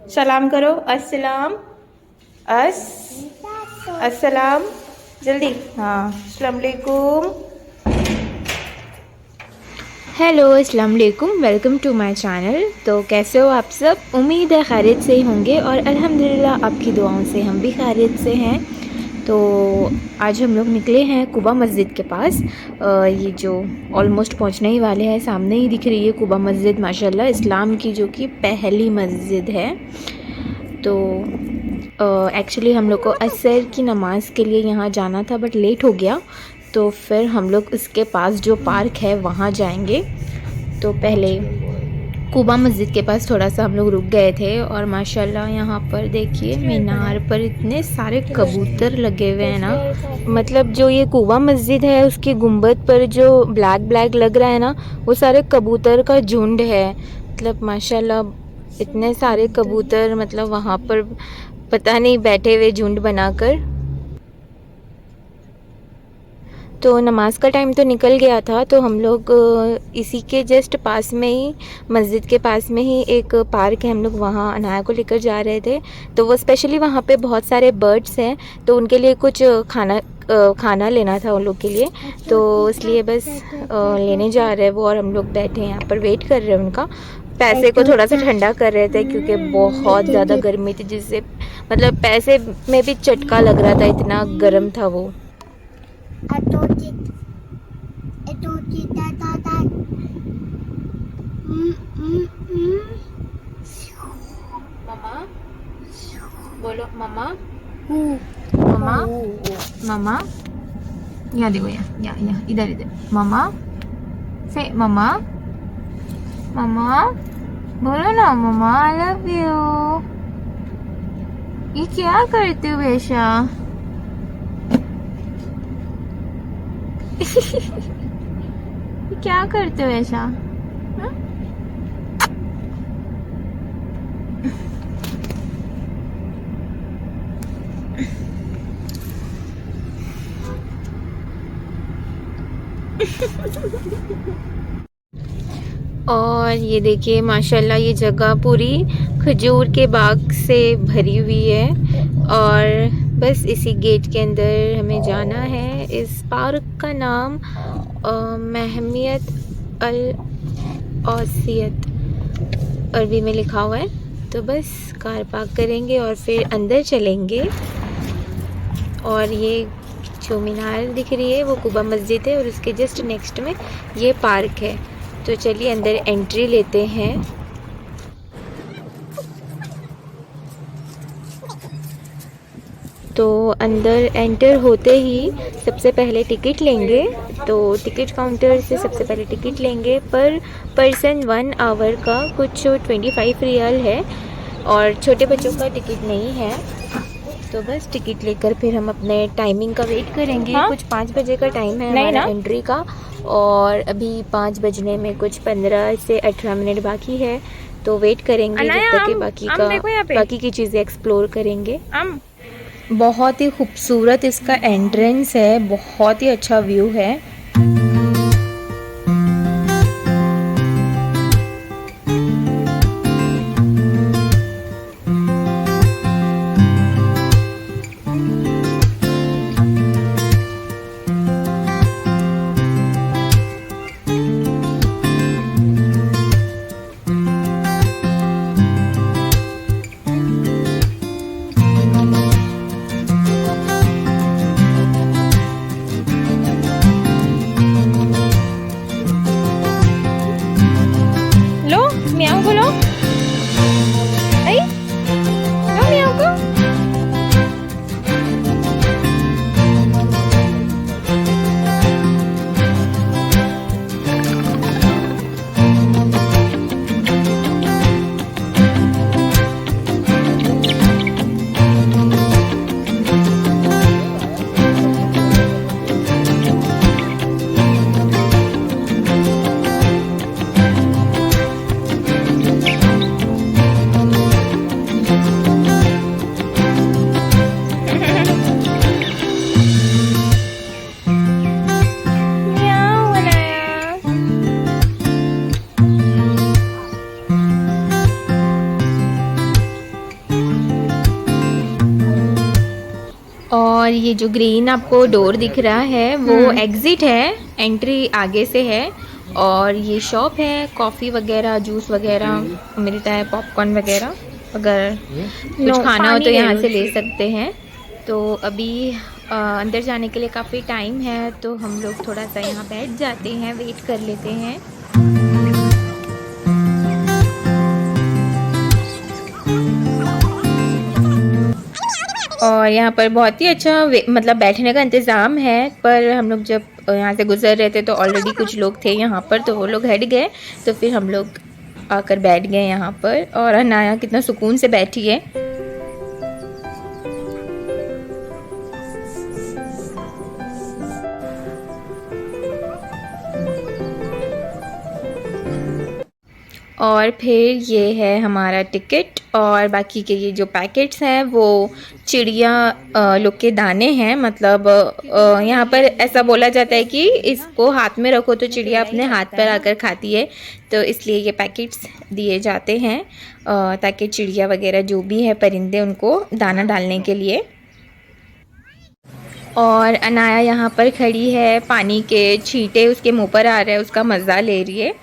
सलाम करो, अस्सलाम, अस्सलाम, जल्दी। हाँ, अस्सलाम वालेकुम। हेलो, अस्सलाम वालेकुम, वेलकम टू माय चैनल। तो कैसे हो आप सब? उम्मीद है खैरियत से ही होंगे और अल्हम्दुलिल्लाह आपकी दुआओं से हम भी खैरियत से हैं। तो आज हम लोग निकले हैं कुबा मस्जिद के पास। ये जो ऑलमोस्ट पहुंचने ही वाले हैं, सामने ही दिख रही है कुबा मस्जिद, माशाल्लाह इस्लाम की जो कि पहली मस्जिद है। तो एक्चुअली हम लोग को असर की नमाज़ के लिए यहाँ जाना था बट लेट हो गया, तो फिर हम लोग उसके पास जो पार्क है वहाँ जाएंगे। तो पहले कुबा मस्जिद के पास थोड़ा सा हम लोग रुक गए थे और माशाल्लाह यहाँ पर देखिए मीनार पर इतने सारे कबूतर लगे हुए हैं ना। मतलब जो ये कुबा मस्जिद है उसकी गुंबद पर जो ब्लैक ब्लैक लग रहा है ना, वो सारे कबूतर का झुंड है। मतलब माशाल्लाह इतने सारे कबूतर, मतलब वहाँ पर पता नहीं बैठे हुए झुंड बनाकर। तो नमाज का टाइम तो निकल गया था, तो हम लोग इसी के जस्ट पास में ही, मस्जिद के पास में ही एक पार्क है, हम लोग वहाँ अनाया को लेकर जा रहे थे। तो वो स्पेशली वहाँ पे बहुत सारे बर्ड्स हैं, तो उनके लिए कुछ खाना लेना था उन लोग के लिए, तो इसलिए बस लेने जा रहे हैं वो, और हम लोग बैठे हैं यहाँ पर वेट कर रहे हैं उनका। पैसे को थोड़ा सा ठंडा कर रहे थे क्योंकि बहुत ज़्यादा गर्मी थी, जिससे मतलब पैसे में भी चटका लग रहा था, इतना गर्म था वो। मम्मा बोलो, मम्मा मम्मा मम्मा, यहाँ देखो, यहाँ इधर इधर, मम्मा से मम्मा, मम्मा बोलो ना, मम्मा आई लव यू। ये क्या करते हो ऐसा? क्या करते हो ऐसा? और ये देखिए माशाल्लाह ये जगह पूरी खजूर के बाग से भरी हुई है, और बस इसी गेट के अंदर हमें जाना है। इस पार्क का नाम महमियत अल औसियत अरबी में लिखा हुआ है। तो बस कार पार्क करेंगे और फिर अंदर चलेंगे। और ये जो मीनार दिख रही है वो कुबा मस्जिद है, और उसके जस्ट नेक्स्ट में ये पार्क है। तो चलिए अंदर एंट्री लेते हैं। तो अंदर एंटर होते ही सबसे पहले टिकट लेंगे। तो टिकट काउंटर से सबसे पहले टिकट लेंगे, पर पर्सन 1 आवर का कुछ 25 रियाल है, और छोटे बच्चों का टिकट नहीं है। तो बस टिकट लेकर फिर हम अपने टाइमिंग का वेट करेंगे। हाँ? कुछ 5 बजे का टाइम है हमारा एंट्री का, और अभी 5 बजने में कुछ 15 से 18 मिनट बाकी है। तो वेट करेंगे जब तक कि बाकी की चीज़ें एक्सप्लोर करेंगे। बहुत ही खूबसूरत इसका एंट्रेंस है, बहुत ही अच्छा व्यू है। और ये जो ग्रीन आपको डोर दिख रहा है वो एग्ज़िट है, एंट्री आगे से है। और ये शॉप है, कॉफ़ी वगैरह, जूस वगैरह मिलता है, पॉपकॉर्न वगैरह, अगर कुछ खाना हो तो यहाँ से ले सकते हैं। तो अभी अंदर जाने के लिए काफ़ी टाइम है, तो हम लोग थोड़ा सा यहाँ बैठ जाते हैं, वेट कर लेते हैं। और यहाँ पर बहुत ही अच्छा मतलब बैठने का इंतज़ाम है, पर हम लोग जब यहाँ से गुज़र रहे थे तो ऑलरेडी कुछ लोग थे यहाँ पर, तो वो लोग हट गए, तो फिर हम लोग आकर बैठ गए यहाँ पर। और अनाया कितना सुकून से बैठी है। और फिर ये है हमारा टिकट, और बाकी के ये जो पैकेट्स हैं वो चिड़िया लोग के दाने हैं। मतलब यहाँ पर ऐसा बोला जाता है कि इसको हाथ में रखो तो चिड़िया अपने हाथ पर आकर खाती है, तो इसलिए ये पैकेट्स दिए जाते हैं ताकि चिड़िया वगैरह जो भी है परिंदे उनको दाना डालने के लिए। और अनाया यहाँ पर खड़ी है, पानी के छींटे उसके मुँह पर आ रहे हैं, उसका मज़ा ले रही है।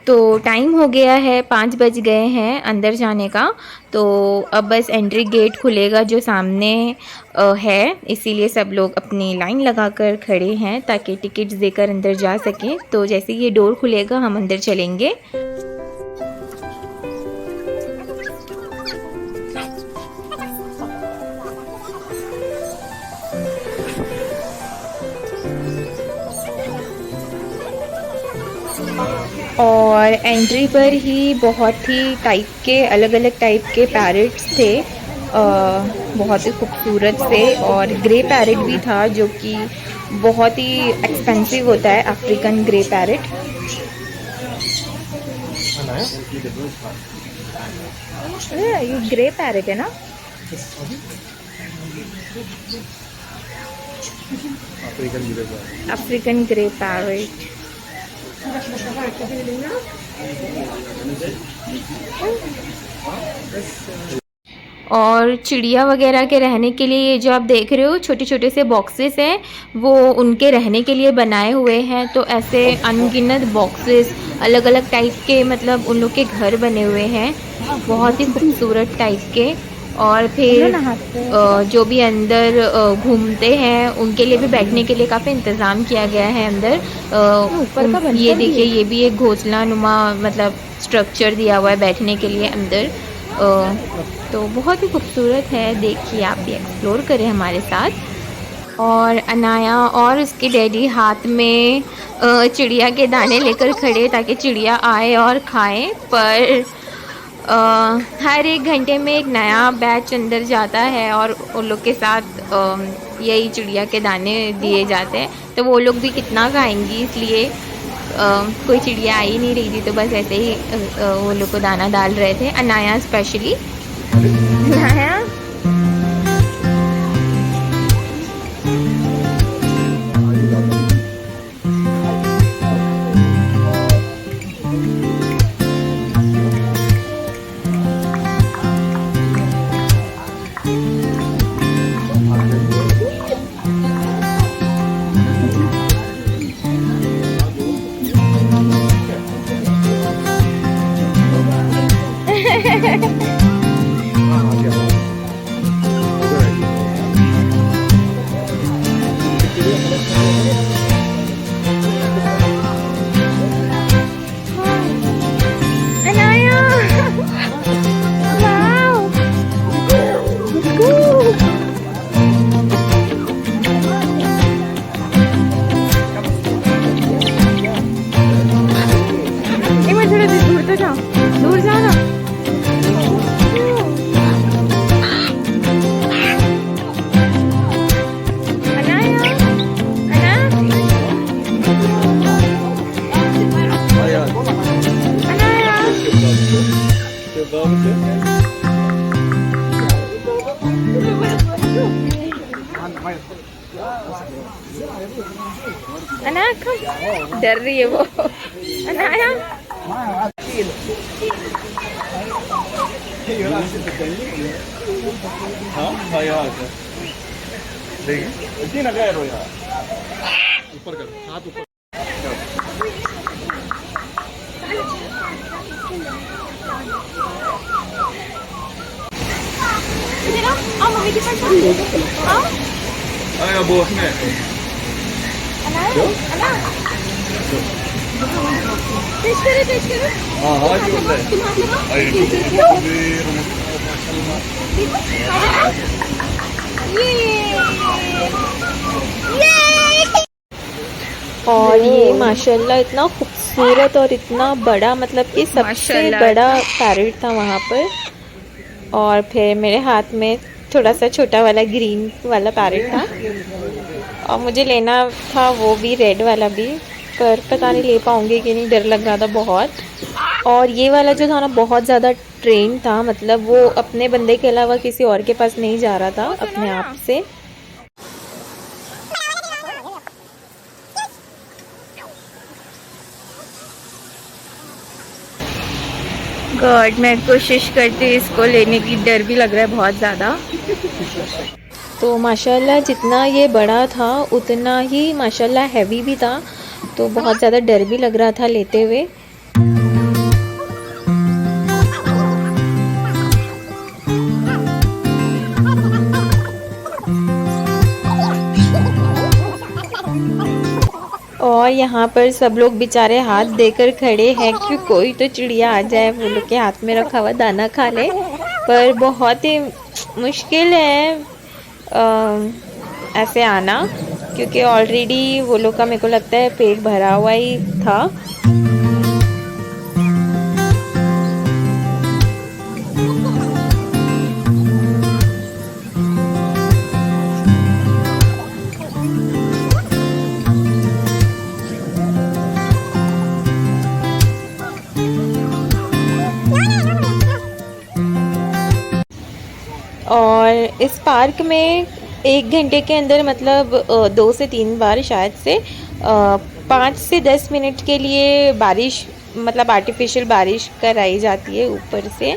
तो टाइम हो गया है, 5 बज गए हैं अंदर जाने का। तो अब बस एंट्री गेट खुलेगा जो सामने है, इसीलिए सब लोग अपनी लाइन लगाकर खड़े हैं ताकि टिकट्स देकर अंदर जा सकें। तो जैसे ये डोर खुलेगा हम अंदर चलेंगे। और एंट्री पर ही बहुत ही टाइप के अलग अलग टाइप के पैरट्स थे, बहुत ही खूबसूरत से। और ग्रे पैरट भी था जो कि बहुत ही एक्सपेंसिव होता है, अफ्रीकन ग्रे पैरट। ये ग्रे पैरट है ना, अफ्रीकन ग्रे पैरट। और चिड़िया वगैरह के रहने के लिए ये जो आप देख रहे हो छोटे छोटे से बॉक्सेस हैं, वो उनके रहने के लिए बनाए हुए हैं। तो ऐसे अनगिनत बॉक्सेस अलग अलग टाइप के, मतलब उन लोग के घर बने हुए हैं, बहुत ही खूबसूरत टाइप के। और फिर जो भी अंदर घूमते हैं उनके लिए भी बैठने के लिए काफ़ी इंतज़ाम किया गया है अंदर। ये देखिए, ये भी एक घोंसला नुमा मतलब स्ट्रक्चर दिया हुआ है बैठने के लिए अंदर। तो बहुत ही खूबसूरत है, देखिए आप भी एक्सप्लोर करें हमारे साथ। और अनाया और उसके डैडी हाथ में चिड़िया के दाने लेकर खड़े ताकि चिड़िया आए और खाएं। पर हर 1 घंटे में एक नया बैच अंदर जाता है और उन लोग के साथ यही चिड़िया के दाने दिए जाते हैं, तो वो लोग भी कितना खाएंगी, इसलिए कोई चिड़िया आ ही नहीं रही थी, तो बस ऐसे ही वो लोग को दाना डाल रहे थे, अनाया स्पेशली। अनाया दूर जाना। अनाया कम, डर रही है वो। अनाया ऊपर कर, हाथ ऊपर। मम्मी के पास आया बॉस ने। हाँ हाँ जो और ये माशाल्लाह इतना खूबसूरत और इतना बड़ा, मतलब कि सबसे बड़ा पैरेट था वहाँ पर। और फिर मेरे हाथ में थोड़ा सा छोटा वाला ग्रीन वाला पैरेट था, और मुझे लेना था वो भी रेड वाला भी, पर पता नहीं ले पाऊँगी कि नहीं, डर लग रहा था बहुत। और ये वाला जो था ना बहुत ज़्यादा ट्रेन था, मतलब वो अपने बंदे के अलावा किसी और के पास नहीं जा रहा था अपने आप से। गॉड, मैं कोशिश करती हूँ इसको लेने की, डर भी लग रहा है बहुत ज़्यादा। तो माशाल्लाह जितना ये बड़ा था उतना ही माशाल्लाह हैवी भी था, तो बहुत ज़्यादा डर भी लग रहा था लेते हुए। और यहाँ पर सब लोग बेचारे हाथ देकर खड़े हैं कि कोई तो चिड़िया आ जाए वो लोग के हाथ में रखा हुआ दाना खा ले, पर बहुत ही मुश्किल है ऐसे आना, क्योंकि ऑलरेडी वो लोग का मेरे को लगता है पेट भरा हुआ ही था। और इस पार्क में 1 घंटे के अंदर, मतलब 2 से 3 बार शायद से 5 से 10 मिनट के लिए बारिश, मतलब आर्टिफिशियल बारिश कराई जाती है ऊपर से।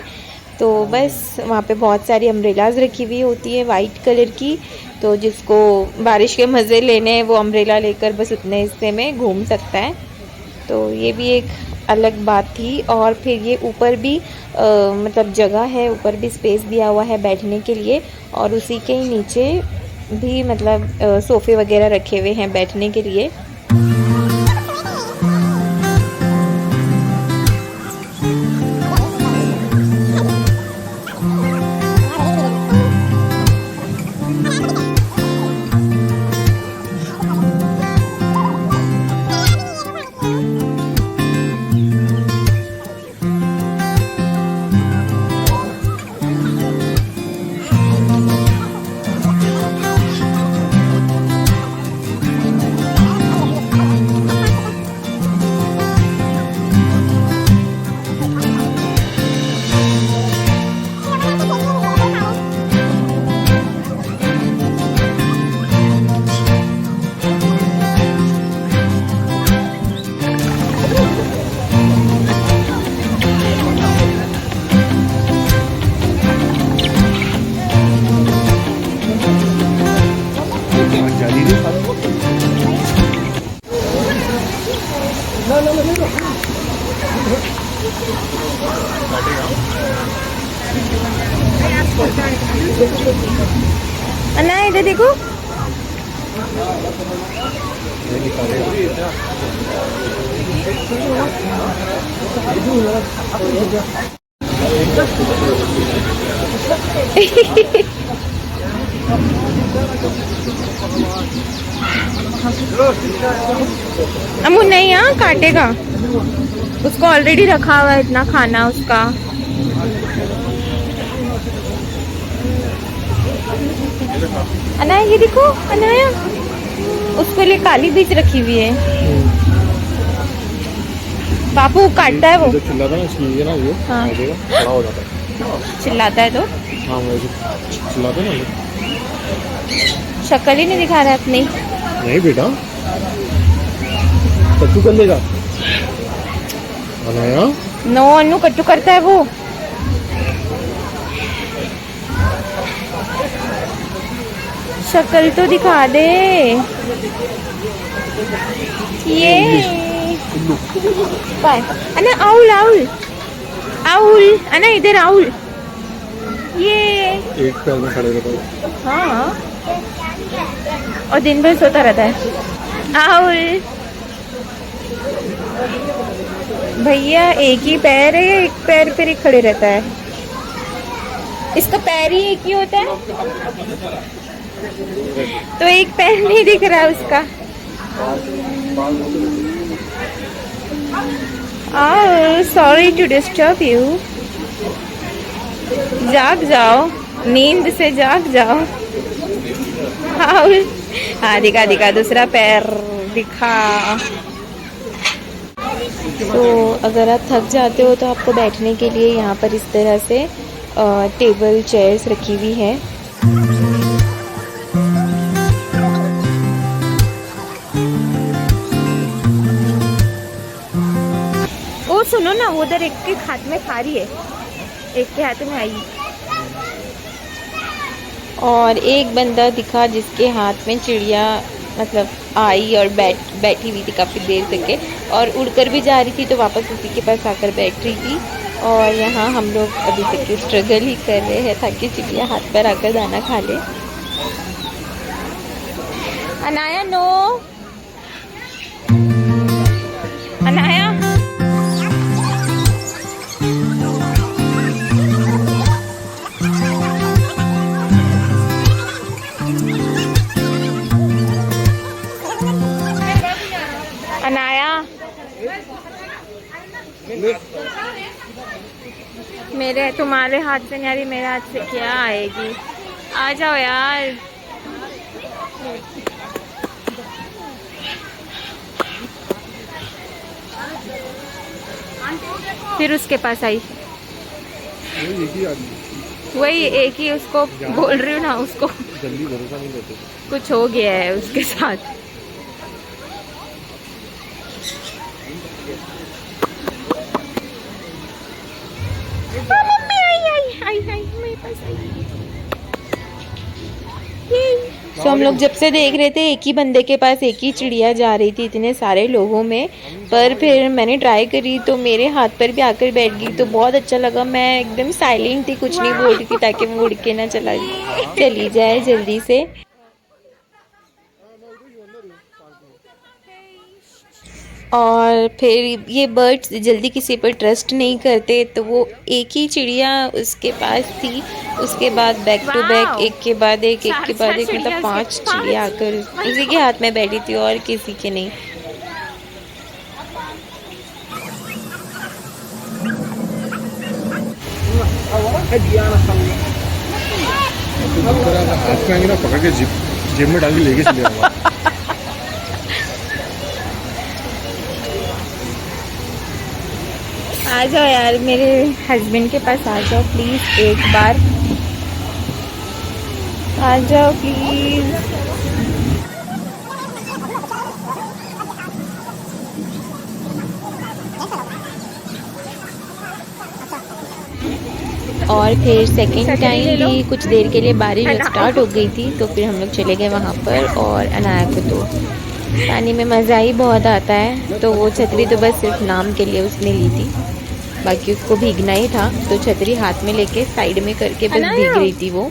तो बस वहाँ पे बहुत सारी अम्ब्रेलाज रखी हुई होती है वाइट कलर की, तो जिसको बारिश के मज़े लेने हैं वो अम्ब्रेला लेकर बस उतने हिस्से में घूम सकता है। तो ये भी एक अलग बात थी। और फिर ये ऊपर भी मतलब जगह है, ऊपर भी स्पेस दिया हुआ है बैठने के लिए, और उसी के ही नीचे भी मतलब सोफ़े वगैरह रखे हुए हैं बैठने के लिए। अन्ना इधर देखो, अमू नहीं, यहाँ काटेगा, उसको ऑलरेडी रखा हुआ है इतना खाना उसका। अनाया ये देखो, अनाया उसको लिए काली बीज रखी हुई है। बापू काटता है वो, चिल्लाता है ना, ये हाँ बड़ा हो जाता है, चिल्लाता है तो हाँ चिल्लाते ना, शक्ल ही नहीं दिखा रहा अपनी। नहीं बेटा, कट्टू कर लेगा अनाया। नो अनु कट्टू करता है वो। शक्ल तो दिखा दे ये। अना आउल आउल आउल अना इधर आउल ये। एक पैर में खड़े रहता है। हाँ और दिन भर सोता रहता है। आउल भैया एक ही पैर है, एक पैर पर ही खड़े रहता है। इसका पैर ही एक ही होता है तो एक पैर नहीं दिख रहा उसका। Sorry to disturb you. जाग जाओ, नींद से जाग जाओ। हाँ दिखा दिखा दूसरा पैर दिखा। तो अगर आप थक जाते हो तो आपको बैठने के लिए यहाँ पर इस तरह से टेबल चेयर्स रखी हुई है। ओ सुनो ना, उधर एक के हाथ में खा रही है, एक के हाथ में आई। और एक बंदा दिखा जिसके हाथ में चिड़िया मतलब आई और बैठी हुई थी काफ़ी देर तक के, और उड़कर भी जा रही थी तो वापस उसी के पास आकर बैठ रही थी। और यहाँ हम लोग अभी तक स्ट्रगल ही कर रहे हैं ताकि चिड़िया हाथ पर आकर दाना खा ले। अनाया नो, अनाया अनाया मेरे तुम्हारे हाथ से नहीं आ रही, मेरे हाथ से क्या आएगी। आ जाओ यार। फिर उसके पास आई, वही एक ही उसको बोल रही हूँ ना, उसको जल्दी भरोसा नहीं देते, कुछ हो गया है उसके साथ। तो हम लोग जब से देख रहे थे एक ही बंदे के पास एक ही चिड़िया जा रही थी इतने सारे लोगों में, पर फिर मैंने ट्राई करी तो मेरे हाथ पर भी आकर बैठ गई तो बहुत अच्छा लगा। मैं एकदम साइलेंट थी, कुछ नहीं बोल रही थी ताकि वो उड़ के ना चली जाए जल्दी से। और फिर ये बर्ड्स जल्दी किसी पर ट्रस्ट नहीं करते तो वो एक ही चिड़िया उसके पास थी, उसके बाद बैक टू बैक एक के बाद एक मतलब 5 चिड़िया आकर उसी के हाथ में बैठी थी और किसी के नहीं। हाथ में आएंगे ना पकड़ के जेब में डाल के लेके चले जाऊंगा। आ जाओ यार मेरे हस्बैंड के पास, आ जाओ प्लीज़, एक बार आ जाओ प्लीज़। और फिर सेकंड टाइम भी कुछ देर के लिए बारिश स्टार्ट हो गई थी तो फिर हम लोग चले गए वहाँ पर। और अनाया को तो पानी में मज़ा ही बहुत आता है, तो वो छतरी तो बस सिर्फ नाम के लिए उसने ली थी, बाकी उसको भीगना ही था तो छतरी हाथ में लेके साइड में करके बस भीग रही थी वो।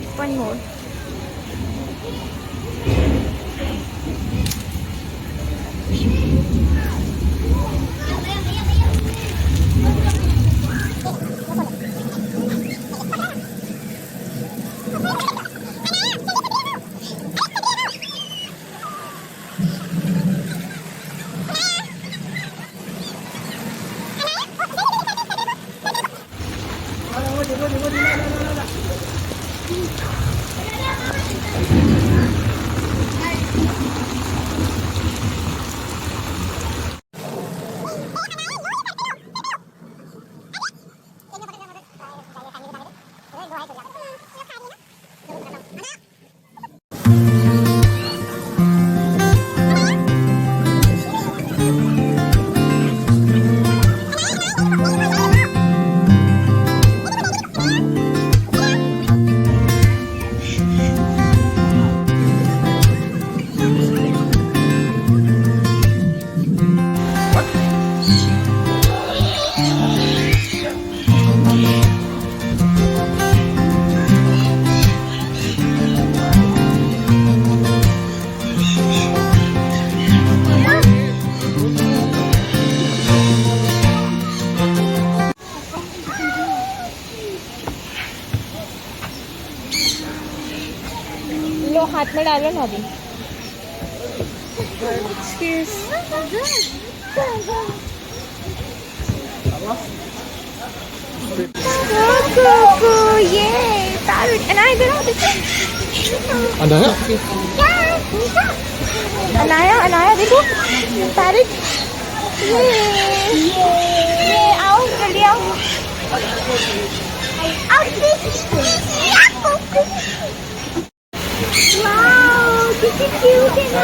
हाथ में डालो ना अभी। ये पैरट इधर आओ देखो। अनाया अनाया देखो पैरट। ये आओ जल्दी आओ। वाओ कितनी क्यूट है ना।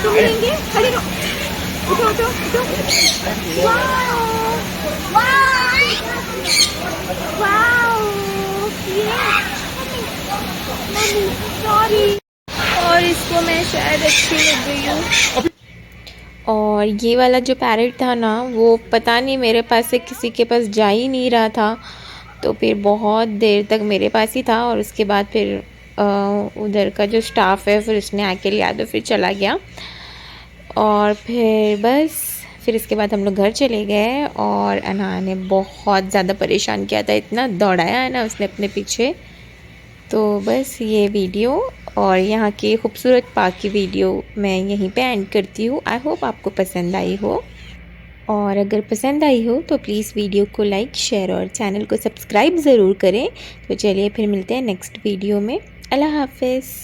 तुम लेंगे? खड़े रहो, उठो उठो उठो। Wow wow wow sorry. और इसको मैं शायद अच्छी लग गई हूँ। और ये वाला जो पैरट था ना, वो पता नहीं मेरे पास से किसी के पास जा ही नहीं रहा था, तो फिर बहुत देर तक मेरे पास ही था। और उसके बाद फिर उधर का जो स्टाफ है फिर उसने आके लिया तो फिर चला गया। और फिर बस फिर इसके बाद हम लोग घर चले गए। और अना ने बहुत ज़्यादा परेशान किया था, इतना दौड़ाया है ना उसने अपने पीछे। तो बस ये वीडियो और यहाँ की खूबसूरत पार्क की वीडियो मैं यहीं पे एंड करती हूँ। आई होप आपको पसंद आई हो, और अगर पसंद आई हो तो प्लीज़ वीडियो को लाइक, शेयर और चैनल को सब्सक्राइब ज़रूर करें। तो चलिए फिर मिलते हैं नेक्स्ट वीडियो में। अल्लाह हाफ़िज़।